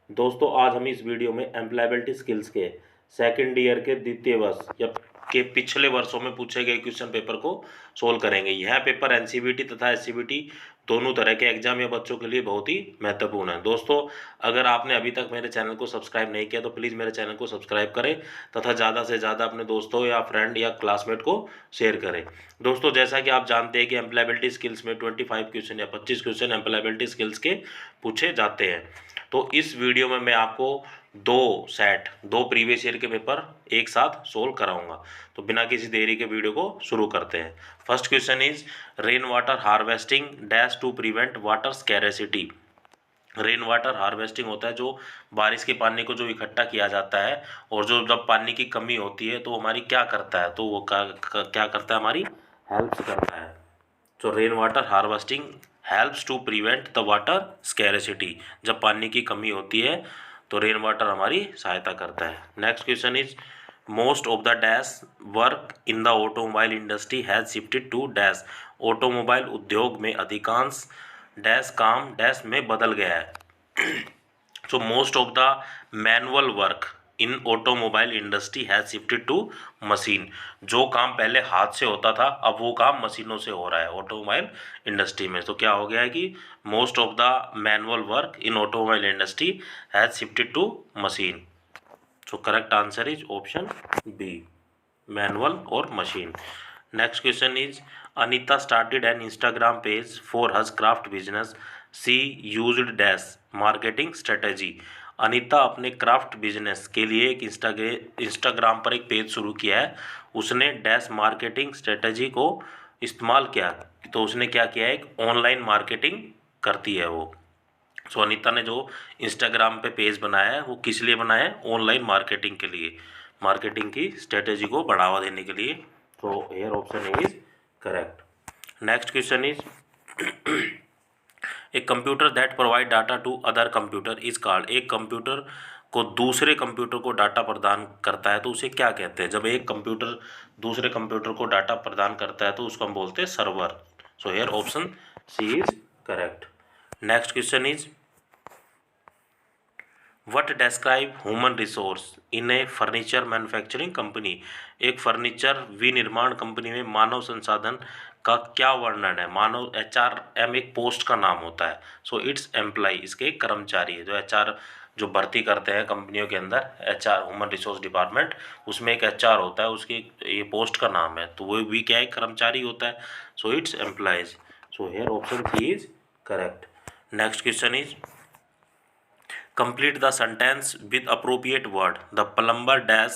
दोस्तों आज हम इस वीडियो में एम्प्लॉयबिलिटी स्किल्स के सेकंड ईयर के द्वितीय वर्ष या के पिछले वर्षों में पूछे गए क्वेश्चन पेपर को सोल्व करेंगे। यह पेपर एनसीवीटी तथा एससीवीटी दोनों तरह के एग्जाम या बच्चों के लिए बहुत ही महत्वपूर्ण है। दोस्तों अगर आपने अभी तक मेरे चैनल को सब्सक्राइब नहीं किया तो प्लीज़ मेरे चैनल को सब्सक्राइब करें तथा ज़्यादा से ज़्यादा अपने दोस्तों या फ्रेंड या क्लासमेट को शेयर करें। दोस्तों जैसा कि आप जानते हैं कि एम्प्लॉयबिलिटी स्किल्स में 25 क्वेश्चन या 25 क्वेश्चन एम्प्लॉयबिलिटी स्किल्स के पूछे जाते हैं। तो इस वीडियो में मैं आपको दो प्रीवियस ईयर के पेपर एक साथ सोल्व कराऊंगा। तो बिना किसी देरी के वीडियो को शुरू करते हैं। First question is rain water harvesting dash to prevent water scarcity. Rain water harvesting होता है जो बारिश के पानी को जो इकट्ठा किया जाता है और जो जब पानी की कमी होती है तो हमारी क्या करता है, तो वो क्या करता है, हमारी हेल्प करता है। तो rain water harvesting helps to prevent the water scarcity. जब पानी की कमी होती है तो रेन वाटर हमारी सहायता करता है। Next question is most of the dash work in the automobile industry has shifted to dash. ऑटोमोबाइल उद्योग में अधिकांश डैश काम डैश में बदल गया है। So most of the manual work in automobile industry has shifted to machine. जो काम पहले हाथ से होता था अब वो काम मशीनों से हो रहा है ऑटोमोबाइल इंडस्ट्री में। तो क्या हो गया है कि most of the manual work in automobile industry has shifted to machine. So correct answer is option B, manual और machine. Next question is Anita started an Instagram page for her craft business. She used dash marketing strategy. Anita अपने craft business के लिए एक Instagram पर एक page शुरू किया है। उसने डैश मार्केटिंग स्ट्रेटेजी को इस्तेमाल किया। तो उसने क्या किया है, एक ऑनलाइन मार्केटिंग करती है वो। सो अनीता ने जो इंस्टाग्राम पे पेज बनाया है वो किस लिए बनाया है, ऑनलाइन मार्केटिंग के लिए, मार्केटिंग की स्ट्रेटेजी को बढ़ावा देने के लिए। तो here option is correct. Next question is एक computer that provide data to other computer is called. एक कंप्यूटर को दूसरे कंप्यूटर को डाटा प्रदान करता है तो उसे क्या कहते हैं। जब एक कंप्यूटर दूसरे कंप्यूटर को डाटा प्रदान करता है तो उसको हम बोलते हैं server. So here option C is correct. Next question is what describe human resource in a furniture manufacturing company. एक फर्नीचर विनिर्माण कंपनी में मानव संसाधन का क्या वर्णन है। मानव HRM एक पोस्ट का नाम होता है। सो इट्स एम्प्लॉय, इसके एक कर्मचारी है। जो HR जो भर्ती करते हैं कंपनियों के अंदर, HR ह्यूमन रिसोर्स डिपार्टमेंट, उसमें एक HR होता है, उसकी ये पोस्ट का नाम है। तो वो भी क्या है, कर्मचारी होता है। So it's employees. So here option C is correct. Next question is complete the sentence with appropriate word. The plumber dash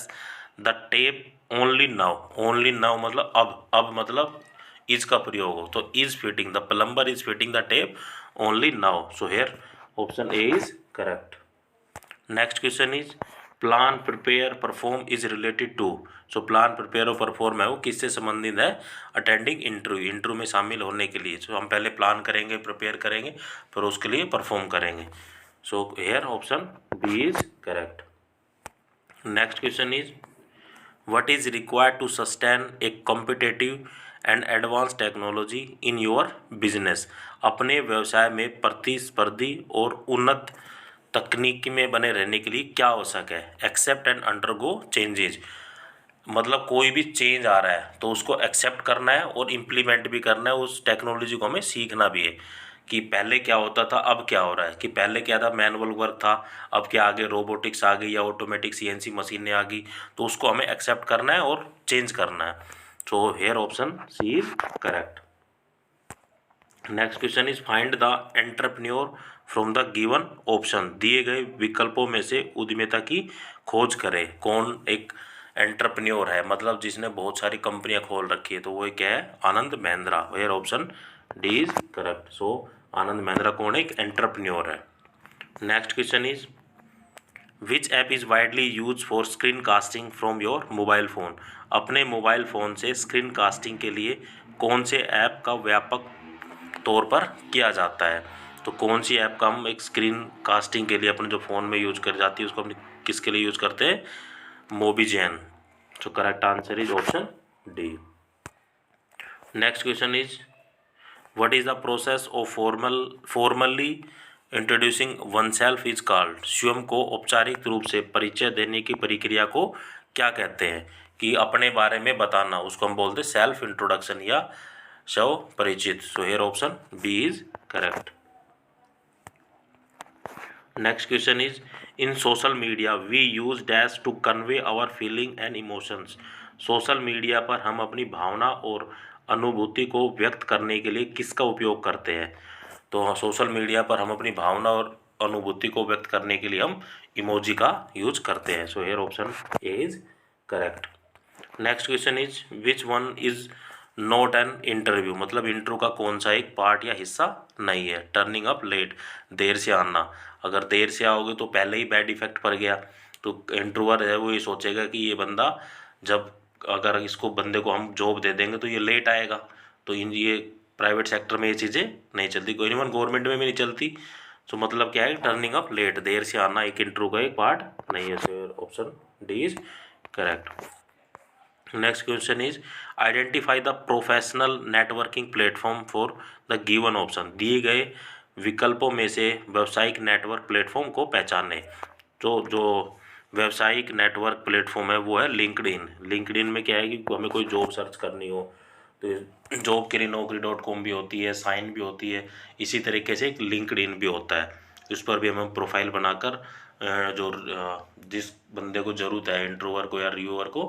the tape only now. only now मतलब अब मतलब is का प्रयोग हो तो is fitting, the plumber is fitting the tape only now. So here option A is correct. Next question is plan prepare perform is related to. So plan prepare और perform है वो किससे संबंधित है, अटेंडिंग इंटरव्यू, इंटरव्यू में शामिल होने के लिए। सो हम पहले प्लान करेंगे, प्रिपेयर करेंगे, फिर उसके लिए परफॉर्म करेंगे। So here option B is correct. Next question is what is required to sustain a competitive and advanced technology in your business। अपने व्यवसाय में प्रतिस्पर्धी और उन्नत तकनीकी में बने रहने के लिए क्या आवश्यक है। एक्सेप्ट एंड अंडरगो चेंजेज, मतलब कोई भी चेंज आ रहा है तो उसको एक्सेप्ट करना है और इम्प्लीमेंट भी करना है, उस टेक्नोलॉजी को हमें सीखना भी है कि पहले क्या होता था अब क्या हो रहा है, कि पहले क्या था मैनुअल वर्क था, अब क्या आगे रोबोटिक्स आ गई या ऑटोमेटिक CNC मशीनें आ गई, तो उसको हमें एक्सेप्ट करना है और चेंज करना है। So here option C is correct. Next question is find the entrepreneur from the given option. दिए गए विकल्पों में से उद्यमिता की खोज करें। कौन एक एंटरप्रेन्योर है, मतलब जिसने बहुत सारी कंपनियां खोल रखी है, तो वो क्या है, Anand Mahindra. Here option D is correct. So Anand Mahindra कौन एक एंटरप्रेन्योर है। Next question is which app is widely use for screen casting from your mobile phone. अपने मोबाइल फ़ोन से स्क्रीन कास्टिंग के लिए कौन से ऐप का व्यापक तौर पर किया जाता है। तो कौन सी ऐप का हम एक स्क्रीन कास्टिंग के लिए अपने जो फ़ोन में यूज कर जाती है उसको अपने किसके लिए यूज करते हैं, Mobizen. So correct answer is option D. Next question is what is the process of formally introducing oneself is called, स्वयं को औपचारिक रूप से परिचय देने की प्रक्रिया को क्या कहते हैं? कि अपने बारे में बताना, उसको हम बोलते हैं सेल्फ इंट्रोडक्शन या स्व परिचित। So here option B is correct. Next question is in social media we use dash to convey our feeling and emotions. Social media पर हम अपनी भावना और अनुभूति को व्यक्त करने के लिए किसका उपयोग करते हैं? तो सोशल मीडिया पर हम अपनी भावना और अनुभूति को व्यक्त करने के लिए हम इमोजी का यूज करते हैं। So here option A is correct. Next question is which one is not an interview, मतलब इंटरव्यू का कौन सा एक पार्ट या हिस्सा नहीं है? टर्निंग अप लेट, देर से आना। अगर देर से आओगे तो पहले ही बैड इफेक्ट पड़ गया, तो इंटरव्यूअर है वो ये सोचेगा कि ये बंदा जब अगर इसको बंदे को हम जॉब दे देंगे तो ये लेट आएगा। तो इन ये प्राइवेट सेक्टर में ये चीज़ें नहीं चलती, कोई इवन गवर्नमेंट में भी नहीं चलती। तो मतलब क्या है, टर्निंग अप लेट, देर से आना एक इंटरव्यू का एक पार्ट नहीं है। So option D is correct. Next question is identify the professional networking platform for the given option. दिए गए विकल्पों में से व्यावसायिक नेटवर्क प्लेटफॉर्म को पहचाने। तो जो व्यावसायिक नेटवर्क प्लेटफॉर्म है वो है लिंक्डइन। लिंक्डइन में क्या है कि हमें कोई जॉब सर्च करनी हो तो जॉब के लिए naukri.com भी होती है, साइन भी होती है, इसी तरीके से एक लिंक्डइन भी होता है। उस पर भी हम प्रोफाइल बनाकर जो जिस बंदे को ज़रूरत है, इंटरव्यूअर को या रिव्यूअर को,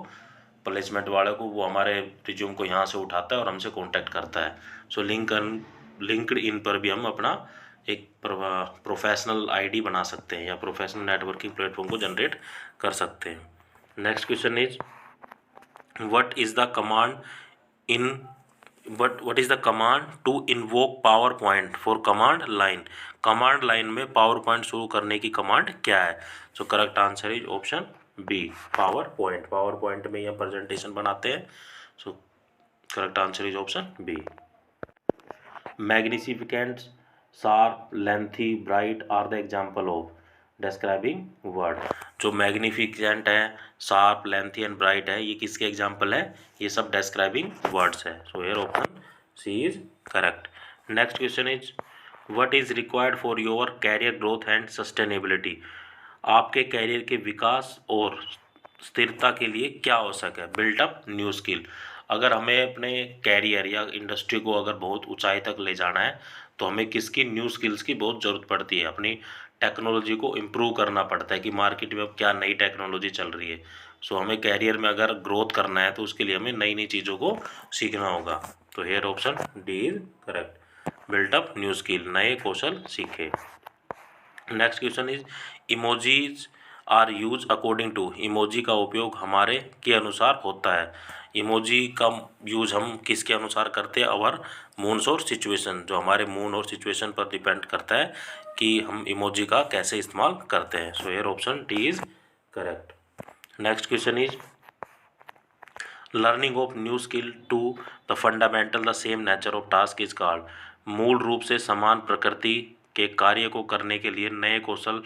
प्लेसमेंट वाले को, वो हमारे रिज्यूम को यहाँ से उठाता है और हमसे कांटेक्ट करता है। सो लिंक्डइन पर भी हम अपना एक प्रोफेशनल आईडी बना सकते हैं या प्रोफेशनल नेटवर्किंग प्लेटफॉर्म को जनरेट कर सकते हैं। Next question is what is the command in what is the command to invoke PowerPoint for command line? Command line में पावर पॉइंट शुरू करने की कमांड क्या है? So correct answer is option B, PowerPoint. PowerPoint में हम presentation बनाते हैं। So correct answer is option B. Magnificent, sharp, lengthy, bright are the example of describing word. जो मैग्निफिकेंट है, शार्प, लेंथी एंड ब्राइट है, ये किसके example है? ये सब डिस्क्राइबिंग वर्ड्स है। So here option C is correct. Next question is what is required for your career growth and sustainability. आपके कैरियर के विकास और स्थिरता के लिए क्या आवश्यक है? Built up new skill. अगर हमें अपने कैरियर या इंडस्ट्री को अगर बहुत ऊंचाई तक ले जाना है तो हमें किसकी? न्यू स्किल्स की बहुत ज़रूरत पड़ती है। अपनी टेक्नोलॉजी को इम्प्रूव करना पड़ता है कि मार्केट में अब क्या नई टेक्नोलॉजी चल रही है। सो हमें कैरियर में अगर ग्रोथ करना है तो उसके लिए हमें नई नई चीज़ों को सीखना होगा। तो here option D is correct, built up new skill, नए कौशल सीखे। Next question is emojis are used according to. Emoji का उपयोग हमारे के अनुसार होता है। इमोजी का यूज हम किसके अनुसार करते हैं? अवर मूड्स और सिचुएशन। जो हमारे मूड और सिचुएशन पर डिपेंड करता है कि हम इमोजी का कैसे इस्तेमाल करते हैं। So here option D is correct. Next question is learning of new skill to the fundamental the same nature of task is called. मूल रूप से समान प्रकृति के कार्य को करने के लिए नए कौशल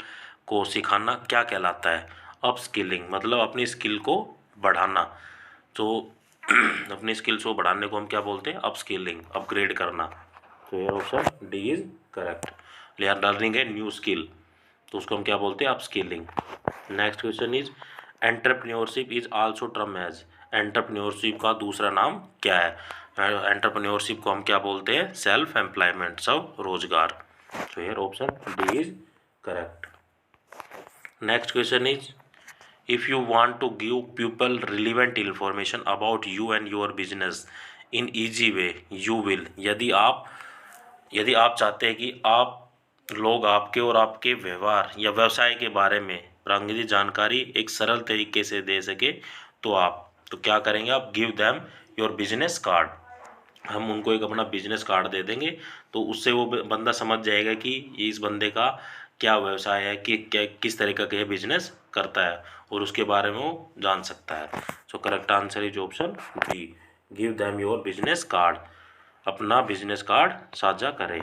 को सिखाना क्या कहलाता है? अपस्किलिंग, मतलब अपनी स्किल को बढ़ाना। तो अपनी स्किल्स को बढ़ाने को हम क्या बोलते हैं? अपस्किलिंग, अपग्रेड करना। तो ये option D is correct. Learning है न्यू स्किल तो उसको हम क्या बोलते हैं? Upskilling. Next question is entrepreneurship is also term as. Entrepreneurship का दूसरा नाम क्या है? एंटरप्रेन्योरशिप को हम क्या बोलते हैं? सेल्फ एम्प्लॉयमेंट, सब रोजगार। तो here option D is correct. Next question is if you want to give people relevant information about you and your business in easy way you will। यदि आप चाहते हैं कि आप लोग आपके और आपके व्यवहार या व्यवसाय के बारे में प्रारंभिक जानकारी एक सरल तरीके से दे सके तो क्या करेंगे? आप give them your business card. हम उनको एक अपना बिजनेस कार्ड दे देंगे तो उससे वो बंदा समझ जाएगा कि इस बंदे का क्या व्यवसाय है, कि क्या किस तरीके का बिजनेस करता है और उसके बारे में वो जान सकता है। So correct answer is option B, give them your business card. अपना बिजनेस कार्ड साझा करें।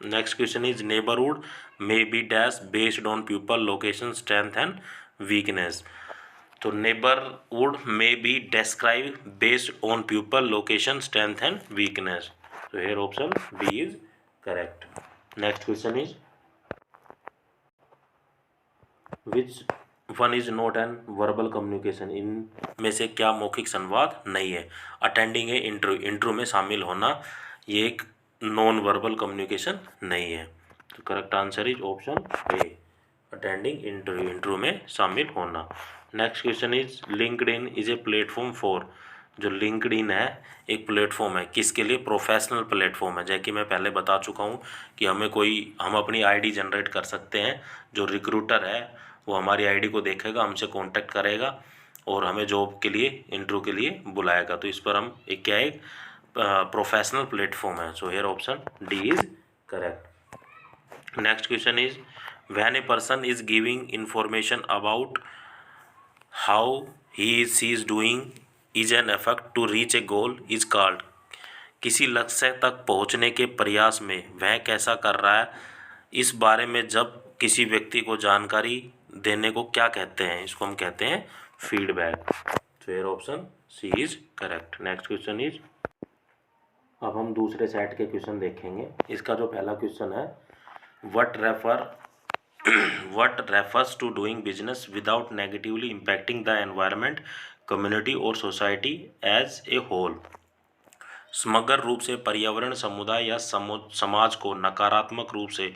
Next question is neighbourhood may be dash based on people location strength and weakness. तो neighbourhood may be describe based on people location strength and weakness. तो here option B is correct. Next question is which one is not an verbal communication, इनमें से क्या मौखिक संवाद नहीं है? Attending ए interview, interview में शामिल होना ये एक नॉन वर्बल कम्युनिकेशन नहीं है। तो correct answer is option A, attending interview, interview में शामिल होना। Next question is LinkedIn is a platform for, जो लिंक्डइन है एक प्लेटफॉर्म है किसके लिए? प्रोफेशनल प्लेटफॉर्म है। जैसे कि मैं पहले बता चुका हूँ कि हम अपनी आईडी जनरेट कर सकते हैं, जो रिक्रूटर है वो हमारी आईडी को देखेगा, हमसे कांटेक्ट करेगा और हमें जॉब के लिए, इंटरव्यू के लिए बुलाएगा। तो इस पर हम एक क्या, एक प्रोफेशनल प्लेटफॉर्म है। So here option D is correct. Next question is when a person is giving information about how he she is doing is an effort to reach a goal is called, किसी लक्ष्य तक पहुंचने के प्रयास में वह कैसा कर रहा है, इस बारे में जब किसी व्यक्ति को जानकारी देने को क्या कहते हैं? इसको हम कहते हैं फीडबैक। तो here option C is correct. Next question is, अब हम दूसरे सेट के क्वेश्चन देखेंगे। इसका जो पहला क्वेश्चन है, what refers to doing business without negatively impacting the environment, community और society as a whole, समग्र रूप से पर्यावरण, समुदाय या समाज को नकारात्मक रूप से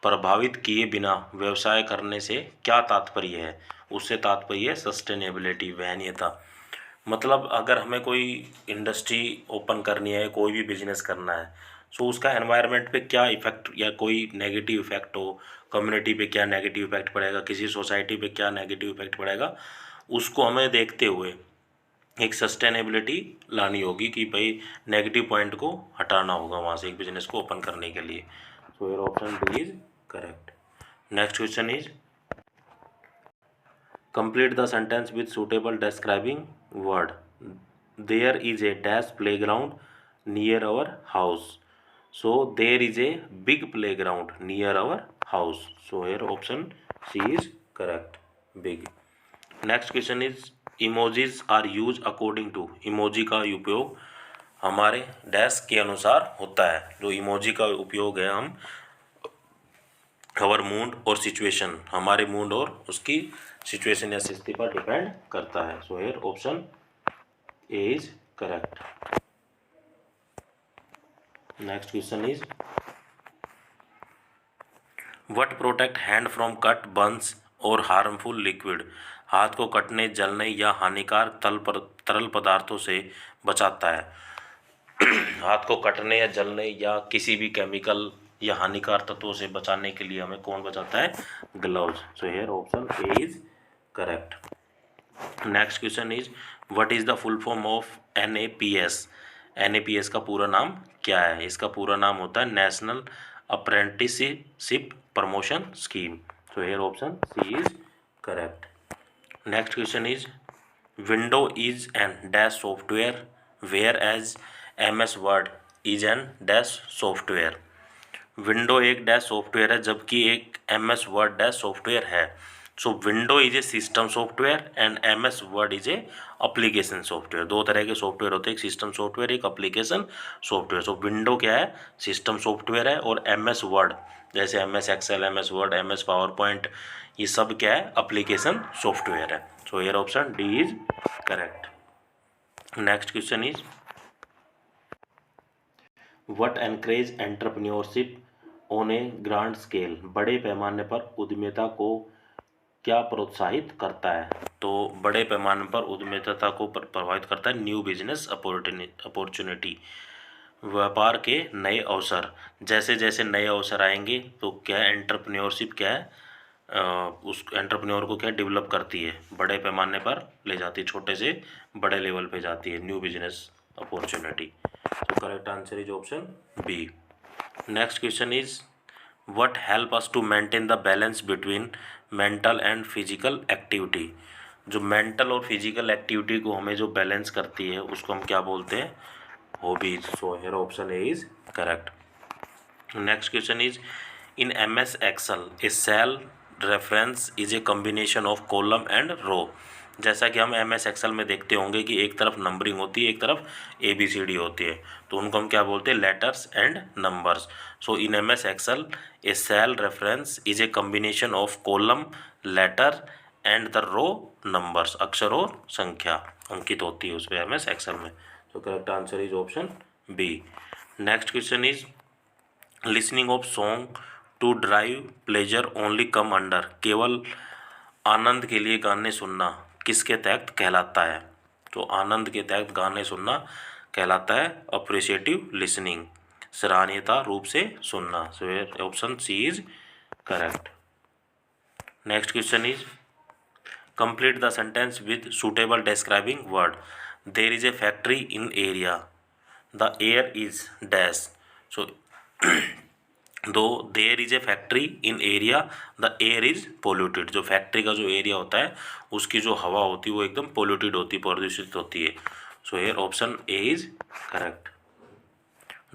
प्रभावित किए बिना व्यवसाय करने से क्या तात्पर्य है? उससे तात्पर्य है सस्टेनेबिलिटी, वहनीयता। मतलब अगर हमें कोई इंडस्ट्री ओपन करनी है, कोई भी बिजनेस करना है, सो उसका एनवायरनमेंट पे क्या इफेक्ट या कोई नेगेटिव इफेक्ट हो, कम्युनिटी पे क्या नेगेटिव इफेक्ट पड़ेगा, किसी सोसाइटी पे क्या नेगेटिव इफेक्ट पड़ेगा, उसको हमें देखते हुए एक सस्टेनेबिलिटी लानी होगी कि भाई नेगेटिव पॉइंट को हटाना होगा वहाँ से एक बिजनेस को ओपन करने के लिए। So your option D is correct. Next question is complete the sentence with suitable describing word. There is a dash playground near our house. So there is a big playground near our house. So here option C is correct, big. Next question is emojis are used according to, emoji का उपयोग हमारे dash के अनुसार होता है। जो emoji का उपयोग है हम आवर मूड और सिचुएशन, हमारे मूड और उसकी सिचुएशन या स्थिति पर डिपेंड करता है। So here option A is correct. Next question is what protect hand from cut, Burns और हार्मफुल लिक्विड, हाथ को कटने, जलने या हानिकारक तरल पदार्थों से बचाता है। हाथ को कटने या जलने या किसी भी केमिकल या हानिकारक तत्वों से बचाने के लिए हमें कौन बचाता है? Gloves. So here option A is correct. Next question is what is the full form of NAPS, NAPS का पूरा नाम क्या है? इसका पूरा नाम होता है national apprenticeship promotion scheme. So here option C is correct. Next question is window is an dash software whereas MS word is an dash software. Window एक डैश सॉफ्टवेयर है जबकि एक MS वर्ड डैश सॉफ्टवेयर है। So window is a system software and MS word is a application software. दो तरह के software होते हैं, एक सिस्टम सॉफ्टवेयर, एक एप्लीकेशन सॉफ्टवेयर। सो विंडो क्या है? सिस्टम सॉफ्टवेयर है, और MS वर्ड जैसे MS Excel, MS Word, MS PowerPoint, ये सब क्या है? एप्लीकेशन सॉफ्टवेयर है। So here option D is correct. Next question is what encourage entrepreneurship on a grand scale, बड़े पैमाने पर उद्यमिता को क्या प्रोत्साहित करता है? तो बड़े पैमाने पर उद्यमिता को प्रभावित करता है न्यू बिजनेस अपॉर्चुनिटी, व्यापार के नए अवसर। जैसे जैसे नए अवसर आएंगे तो क्या एंटरप्रेन्योरशिप क्या है, उस एंटरप्रेन्योर को क्या डेवलप करती है, बड़े पैमाने पर ले जाती है, छोटे से बड़े लेवल पे जाती है, न्यू बिजनेस अपॉर्चुनिटी। तो correct answer is option B. Next question is what help us to maintain the balance between mental and physical activity, जो मेंटल और फिजिकल एक्टिविटी को हमें जो बैलेंस करती है उसको हम क्या बोलते हैं? Hobbies. So here option A is correct. Next question is in MS Excel a cell reference is a combination of column and row, जैसा कि हम MS एक्सेल में देखते होंगे कि एक तरफ नंबरिंग होती है, एक तरफ ABCD होती है, तो उनको हम क्या बोलते हैं, letters and numbers. So in MS Excel a cell reference is a combination of column, letter and the row numbers, अक्षर और संख्या अंकित होती है उसमें MS एक्सेल में। तो correct answer is option B. Next question is listening of song to drive pleasure only come under, केवल आनंद के लिए गाने सुनना किसके तहत कहलाता है? तो आनंद के तहत गाने सुनना कहलाता है अप्रिशिएटिव लिसनिंग, सराहनीयता रूप से सुनना। So option C is correct. Next question is complete the sentence with suitable describing word. There is a factory in area, the air is dash. So though there is a factory in area the air is polluted, जो factory का जो area होता है उसकी जो हवा होती है वो एकदम पोल्यूटेड होती है, प्रदूषित होती है। So here option A is correct.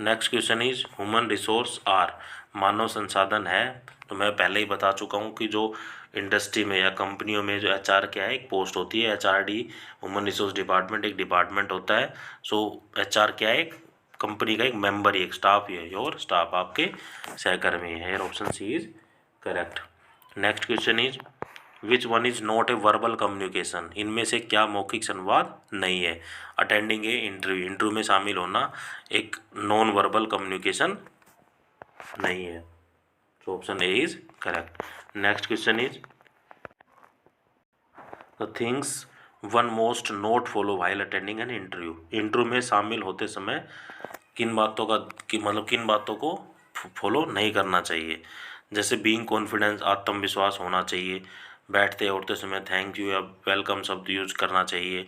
Next question is human resource are, मानव संसाधन है। तो मैं पहले ही बता चुका हूँ कि जो इंडस्ट्री में या कंपनियों में जो HR क्या है, एक पोस्ट होती है, HRD ह्यूमन रिसोर्स डिपार्टमेंट एक डिपार्टमेंट होता है। सो HR क्या है, एक कंपनी का एक मेंबर ही, एक स्टाफ ही है, योर स्टाफ आपके सहकर्मी है। Option C is correct. Next question is which one is not a verbal communication, इनमें से क्या मौखिक संवाद नहीं है? अटेंडिंग ए इंटरव्यू, इंटरव्यू में शामिल होना एक नॉन वर्बल कम्युनिकेशन नहीं है। तो option A is correct. Next question is the things one most note follow while attending an interview, interview में शामिल होते समय किन बातों का किन बातों को फॉलो नहीं करना चाहिए? जैसे बीइंग कॉन्फिडेंस, आत्मविश्वास होना चाहिए, बैठते उठते समय थैंक यू या वेलकम शब्द यूज करना चाहिए,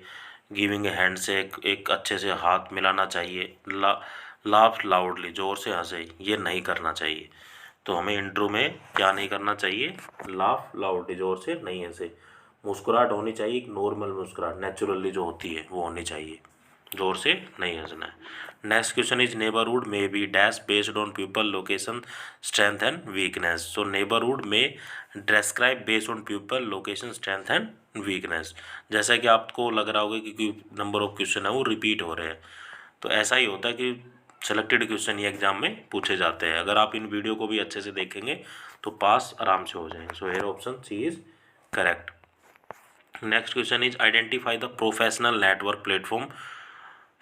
गिविंग ए हैंड से एक अच्छे से हाथ मिलाना चाहिए, लाफ लाउडली, जोर से हंसे, ये नहीं करना चाहिए। तो हमें इंटरव्यू में क्या नहीं करना चाहिए? लाफ लाउडली, जोर से नहीं हंसे। मुस्कुराहट होनी चाहिए, एक नॉर्मल मुस्कुराहट नेचुरली जो होती है वो होनी चाहिए, जोर से नहीं हंसना है। Next question is neighbourhood may be dash based on people, location, strength and weakness. So neighbourhood may describe based on people, location, strength and weakness. जैसा कि आपको लग रहा होगा कि नंबर ऑफ क्वेश्चन है वो रिपीट हो रहे हैं, तो ऐसा ही होता है कि सेलेक्टेड क्वेश्चन ही एग्जाम में पूछे जाते हैं। अगर आप इन वीडियो को भी अच्छे से देखेंगे तो पास आराम से हो जाएंगे। So here option C is correct. Next question is identify the professional network platform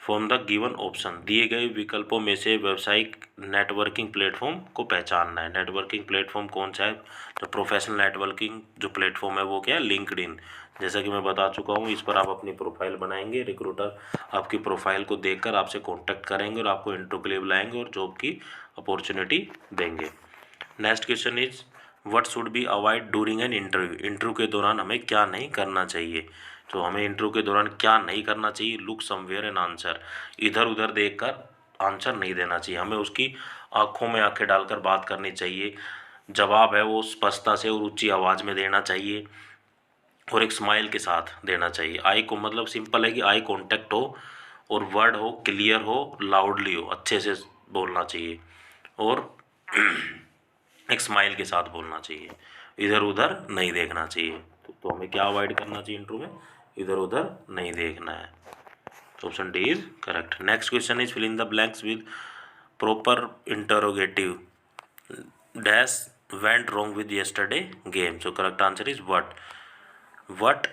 from the given option, दिए गए विकल्पों में से व्यावसायिक नेटवर्किंग प्लेटफॉर्म को पहचानना है। नेटवर्किंग प्लेटफॉर्म कौन सा है? तो प्रोफेशनल नेटवर्किंग जो प्लेटफॉर्म है वो क्या है? लिंक्डइन। जैसा कि मैं बता चुका हूँ, इस पर आप अपनी प्रोफाइल बनाएंगे, रिक्रूटर आपकी प्रोफाइल को देखकर आपसे कॉन्टैक्ट करेंगे और आपको इंटरव्यू के लिए बुलाएंगे और जॉब की अपॉर्चुनिटी देंगे। Next question is what should be avoid during an interview, interview के दौरान हमें क्या नहीं करना चाहिए? तो हमें इंटरव्यू के दौरान क्या नहीं करना चाहिए? लुक समवेयर एंड आंसर, इधर उधर देखकर आंसर नहीं देना चाहिए, हमें उसकी आंखों में आंखें डालकर बात करनी चाहिए। जवाब है वो स्पष्टता से और ऊंची आवाज़ में देना चाहिए और एक स्माइल के साथ देना चाहिए। आई को मतलब सिंपल है कि आई कांटेक्ट हो और वर्ड हो क्लियर हो, लाउडली हो, अच्छे से बोलना चाहिए और एक स्माइल के साथ बोलना चाहिए, इधर उधर नहीं देखना चाहिए। तो हमें क्या अवॉइड करना चाहिए इंटरव्यू में? इधर उधर नहीं देखना है। Option D is correct. Next question is fill in the blanks with proper interrogative dash went wrong with yesterday game. So correct answer is what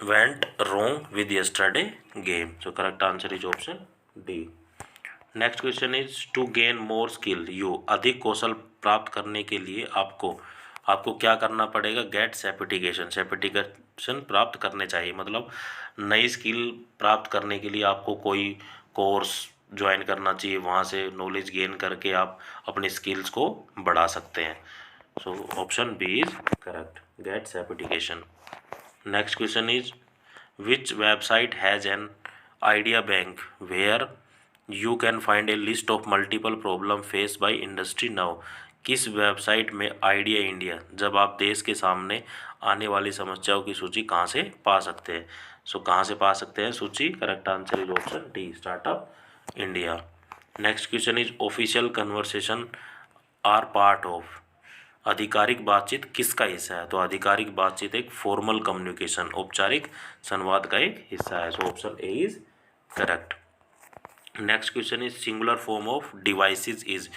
went wrong with yesterday game. So correct answer is option D. Next question is to gain more skill you, अधिक कौशल प्राप्त करने के लिए आपको क्या करना पड़ेगा? गेट सर्टिफिकेशन प्राप्त करने चाहिए। मतलब नई स्किल प्राप्त करने के लिए आपको कोई कोर्स ज्वाइन करना चाहिए, वहाँ से नॉलेज गेन करके आप अपनी स्किल्स को बढ़ा सकते हैं। So option B is correct, get certification. Next question is which website has an idea bank where you can find a list of multiple problem face by industry now. किस website में idea India, जब आप देश के सामने आने वाली समस्याओं की सूची कहाँ से पा सकते हैं? सो कहाँ से पा सकते हैं सूची? Correct answer is option D, startup India. Next question is official conversation are part of, आधिकारिक बातचीत किसका हिस्सा है? तो आधिकारिक बातचीत एक फॉर्मल कम्युनिकेशन, औपचारिक संवाद का एक हिस्सा है। So option A is correct. Next question is singular form of devices is.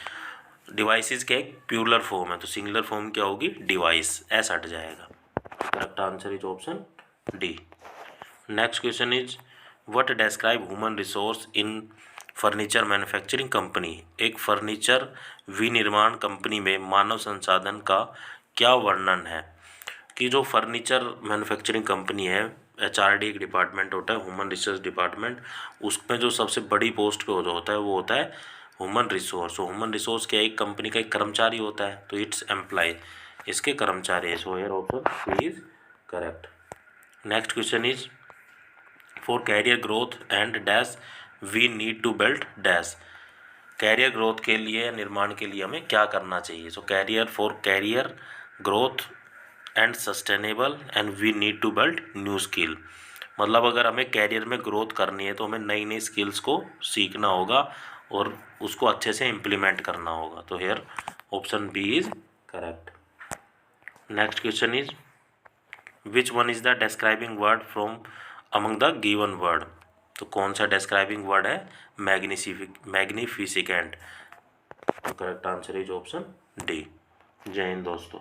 Devices क्या एक प्लूरल फॉर्म है, तो सिंगुलर फॉर्म क्या होगी? डिवाइस, एस हट जाएगा। Correct answer is option D. Next question is what describe human resource in furniture manufacturing company. एक furniture विनिर्माण कंपनी में मानव संसाधन का क्या वर्णन है? कि जो फर्नीचर मैन्युफैक्चरिंग कंपनी है, HRD एक डिपार्टमेंट होता है, ह्यूमन रिसोर्स डिपार्टमेंट, उसमें जो सबसे बड़ी पोस्ट पे जो होता है वो होता है ह्यूमन रिसोर्स। तो ह्यूमन रिसोर्स क्या एक कंपनी का एक कर्मचारी होता है, तो इट्स एम्प्लॉय, इसके कर्मचारी है। So here option C is correct. Next question is for career growth and dash we need to build dash. Career growth के लिए, निर्माण के लिए हमें क्या करना चाहिए? So career for career growth and sustainable and we need to build new skill. मतलब अगर हमें कैरियर में ग्रोथ करनी है तो हमें नई नई स्किल्स को सीखना होगा और उसको अच्छे से इम्प्लीमेंट करना होगा। तो here option B is correct. Next question is which one is the describing word from among the given word. तो कौन सा डिस्क्राइबिंग वर्ड है? मैग्निफिसेंट। तो correct answer is option D. जय हिंद दोस्तों।